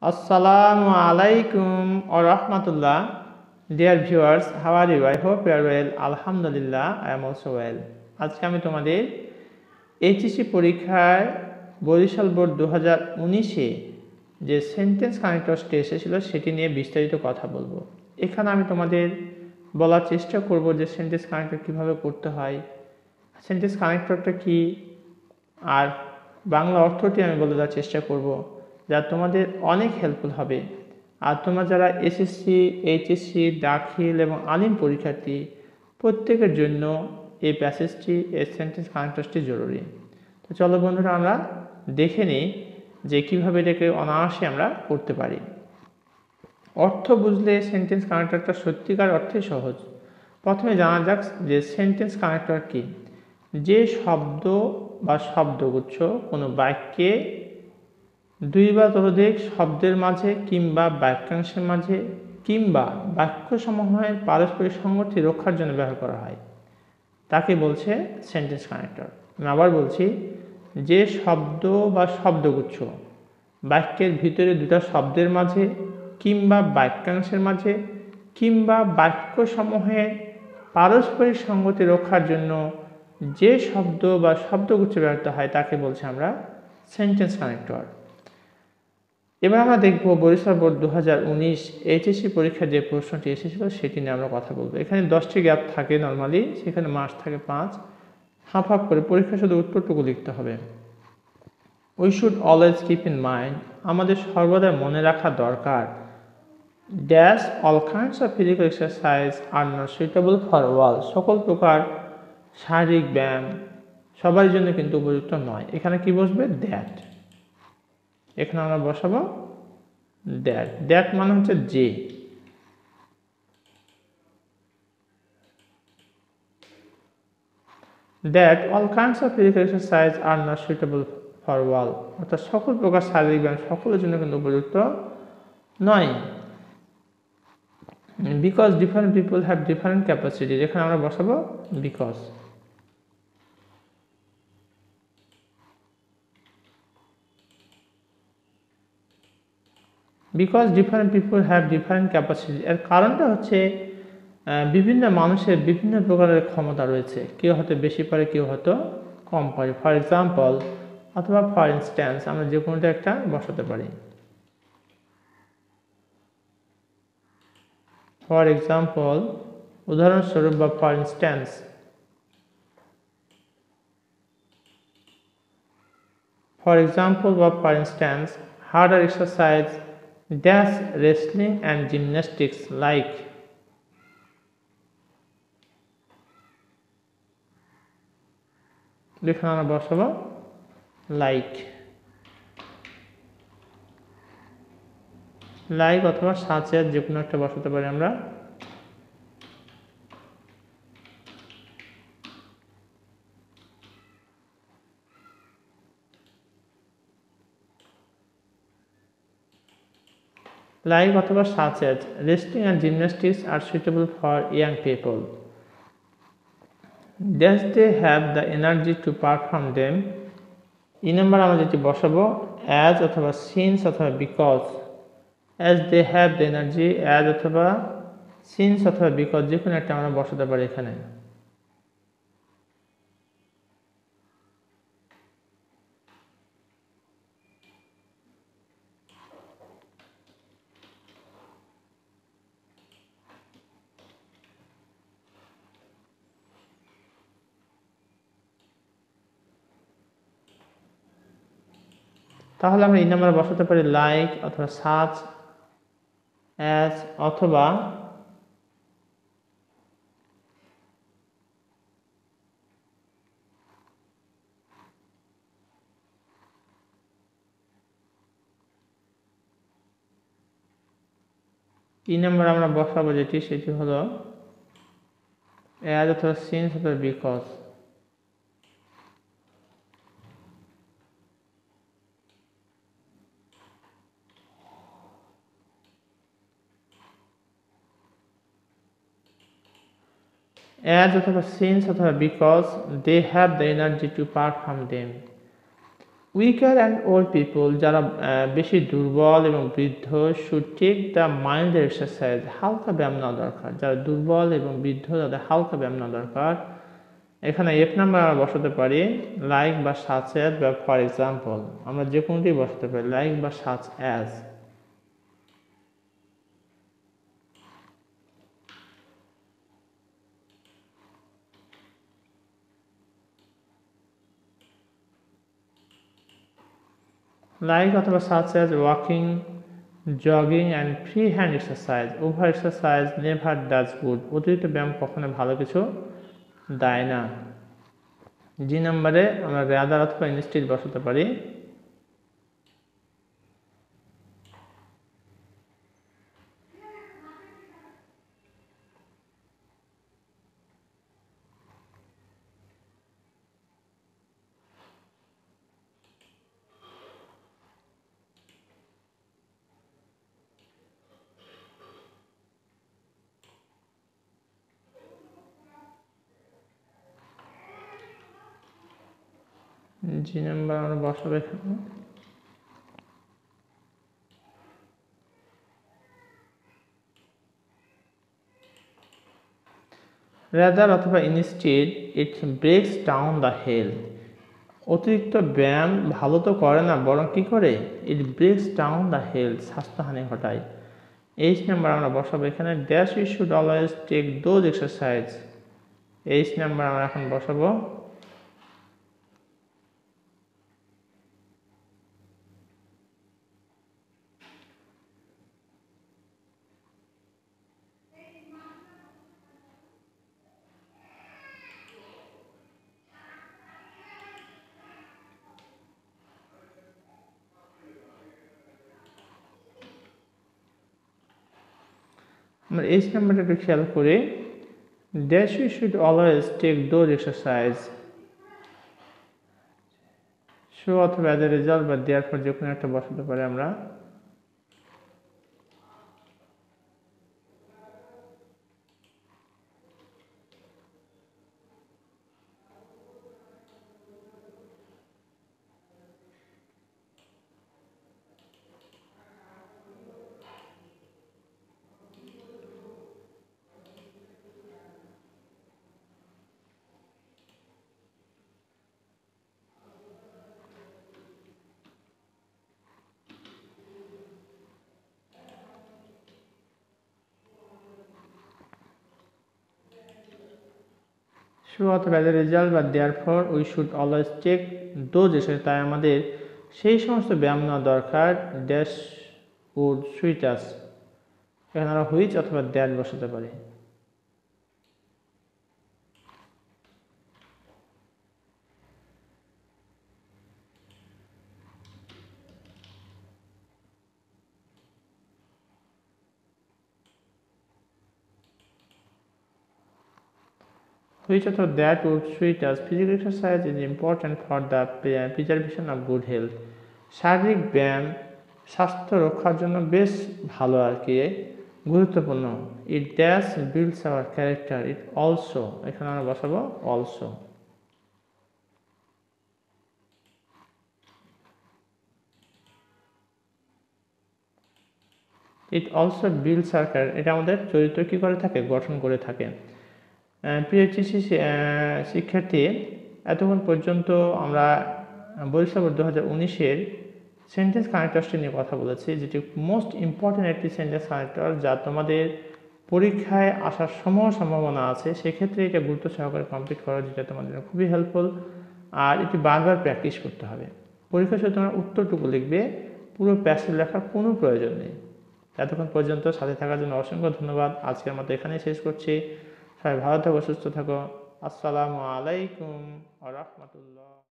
Assalamu alaikum or rahmatullah. Dear viewers, how are you? I hope you are well. Alhamdulillah, I am also well. আজকে আমি তোমাদের HSC পরীক্ষায় Barishal board 2019-এ যে sentence কানেক্টরসটি এসেছিল সেটি নিয়ে বিস্তারিত কথা বলবো। এখানে আমি তোমাদের বলার চেষ্টা করব যে সেন্টেন্স কানেক্টর কিভাবে করতে হয়, সেন্টেন্স কানেক্টরটা কি, আর বাংলা অর্থটি আমি বলে দেওয়ার চেষ্টা করব, যা তোমাদের অনেক হেল্পফুল হবে। আর তোমরা যারা এসএসসি, এইচএসসি, দাখিল এবং আলিম পরীক্ষার্থী, প্রত্যেকের জন্য এই প্যাসেজটি, এই সেন্টেন্স কানেক্টরসটি জরুরি। তো চলো বন্ধুরা, আমরা দেখে নিই যে কীভাবে এটাকে অনায়াসে আমরা করতে পারি। অর্থ বুঝলে সেন্টেন্স কানেক্টরটা সত্যিকার অর্থে সহজ। প্রথমে জানা যাক যে সেন্টেন্স কানেক্টর কি। যে শব্দ বা শব্দগুচ্ছ কোনো বাক্যে দুই বা ততোধিক শব্দের মাঝে কিংবা বাক্যাংশের মাঝে কিংবা বাক্যসমূহের পারস্পরিক সংগতি রক্ষার জন্য ব্যবহার করা হয় তাকে বলছে সেন্টেন্স কানেক্টর। আমি আবার বলছি, যে শব্দ বা শব্দগুচ্ছ বাক্যের ভিতরে দুটা শব্দের মাঝে কিংবা বাক্যাংশের মাঝে কিংবা বাক্যসমূহের পারস্পরিক সংগতি রক্ষার জন্য যে শব্দ বা শব্দগুচ্ছ ব্যবহৃত হয় তাকে বলছি আমরা সেন্টেন্স কানেক্টর। এবার আমরা দেখব বরিশাল বোর্ড 2019 এইচএসসি পরীক্ষার যে প্রশ্নটি এসেছিল সেটি নিয়ে আমরা কথা বলবো। এখানে 10টি গ্যাপ থাকে নর্মালি, সেখানে মার্কস থাকে 5। হাফ হাফ করে পরীক্ষা শুধু উত্তরটুকু লিখতে হবে। We should always keep in mind, আমাদের সর্বদা মনে রাখা দরকার, dash all kinds of physical exercise are not suitable for all, সকল প্রকার শারীরিক ব্যায়াম সবার জন্য কিন্তু উপযুক্ত নয়। এখানে কি বসবে? দ্যাট। এখানে আমরা বসাবো দ্যাট। দ্যাট মানে হচ্ছে যে। That all kinds of physical exercise are not suitable for all, অর্থাৎ সকল প্রকার শারীরিক ব্যায়াম সকলের জন্য কিন্তু উপযুক্ত নয়। Because different people have different capacity, এখানে আমরা বসাবো because. Because different people have different capacity, এর কারণটা হচ্ছে বিভিন্ন মানুষের বিভিন্ন প্রকারের ক্ষমতা রয়েছে, কেউ হয়তো বেশি পারে, কেউ হয়তো কম পারে। ফর এক্সাম্পল অথবা ফর ইনস্ট্যান্স, আমরা যে কোনোটা একটা বসাতে পারি। ফর এক্সাম্পল উদাহরণস্বরূপ বা ফর ইনস্ট্যান্স। ফর এক্সাম্পল বা for instance harder exercise dash wrestling and gymnastics like, এখানে আমরা বসাবো লাইক। লাইক অথবা সাচের যে কোনো একটা বসাতে পারি আমরা। লাইক অথবা such as wrestling and gymnastics are suitable for young people. Does they have the energy to perform them? এই নাম্বার আমরা যেটি বসাবো as অথবা since অথবা because। as they have the energy, as অথবা since অথবা because যে কোনো একটা আমরা বসাতে পারি এখানে। তাহলে আমরা এই নাম্বার বসাতে পারি লাইক অথবা সাচ, অ্যাজ অথবা এই নাম্বার আমরা বসাবো যেটি সেটি হলো অ্যাজ অথবা সিন্স অথবা বিকজ। as অথবা since অথবা because they have the energy to perform them। Weaker and old people, যারা বেশি দুর্বল এবং বৃদ্ধ, should take the mild exercise, হালকা ব্যায়াম নেওয়া দরকার। যারা দুর্বল এবং বৃদ্ধ তাদের হালকা ব্যায়াম নেওয়া দরকার। এখানে এফ নাম্বার আমরা বসাতে পারি লাইক বা সাচ অ্যাজ বা ফর এক্সাম্পল, আমরা যে কোনোটি বসাতে পারি, লাইক বা সাচ অ্যাজ। লাইক অথবা such as walking, jogging and free hand exercise. Over exercise never does good, অতিরিক্ত ব্যায়াম কখনো ভালো কিছু দেয় না। জি নাম্বারে আমরা রাদার অথবা ইনস্টিড বসাতে পারি। জি নাম্বার আমরা বসাবো এখানে। রাদার অথবা instead it breaks down the health, অতিরিক্ত ব্যায়াম ভালো তো করে না, বরং কি করে, it breaks down the health, স্বাস্থ্যহানি ঘটায়। এইচ নাম্বার আমরা বসাবো এখানে। Dash you should always take those exercise, H number আমরা এখন বসাবো। আমরা এইচ নাম্বারটা একটু খেয়াল করি। Dash you should always take those exercise, so অথবা অ্যাজ এ রেজাল্ট বা দেয়ার ফর যে কোনো একটা বসাতে পারি আমরা। শো অথবা অ্যাজ এ রেজাল্ট বা therefore we should always check dose essay, তাই আমাদের সেই সমস্ত ব্যায়াম নেওয়া দরকার। ড্যাশ উড সুইট আস, এখানে আমরা হুইচ অথবা দ্যাট বসাতে পারি। Which of that would suit us? Physical exercise is important for the preservation of good health. শারীরিক ব্যায়াম স্বাস্থ্য রক্ষার জন্য বেশ ভালো আর কি, গুরুত্বপূর্ণ। It dash builds our character, it also, এখানে আমরা বসাবো also. It also builds our character, এটা আমাদের চরিত্র কি করে থাকে, গঠন করে থাকে। প্রিয় শিক্ষার্থী, এতক্ষণ পর্যন্ত আমরা বরিশাল বোর্ড 2019-এর সেন্টেন্স কানেক্টরসটি নিয়ে কথা বলেছি, যেটি মোস্ট ইম্পর্টেন্ট একটি সেন্টেন্স কানেক্টর, যা তোমাদের পরীক্ষায় আসার সম্ভাবনা আছে। সেক্ষেত্রে এটা গুরুত্ব সহকারে কমপ্লিট করা, যেটা তোমাদের খুবই হেল্পফুল। আর এটি বারবার প্র্যাকটিস করতে হবে। পরীক্ষা শুধু তোমরা উত্তরটুকু লিখবে, পুরো প্যাসেজ লেখার কোনো প্রয়োজন নেই। এতক্ষণ পর্যন্ত সাথে থাকার জন্য অসংখ্য ধন্যবাদ। আজকের মতো এখানেই শেষ করছি। সবাই ভালো থাকো, সুস্থ থাকো। আসসালামু আলাইকুম ওয়া রাহমাতুল্লাহ।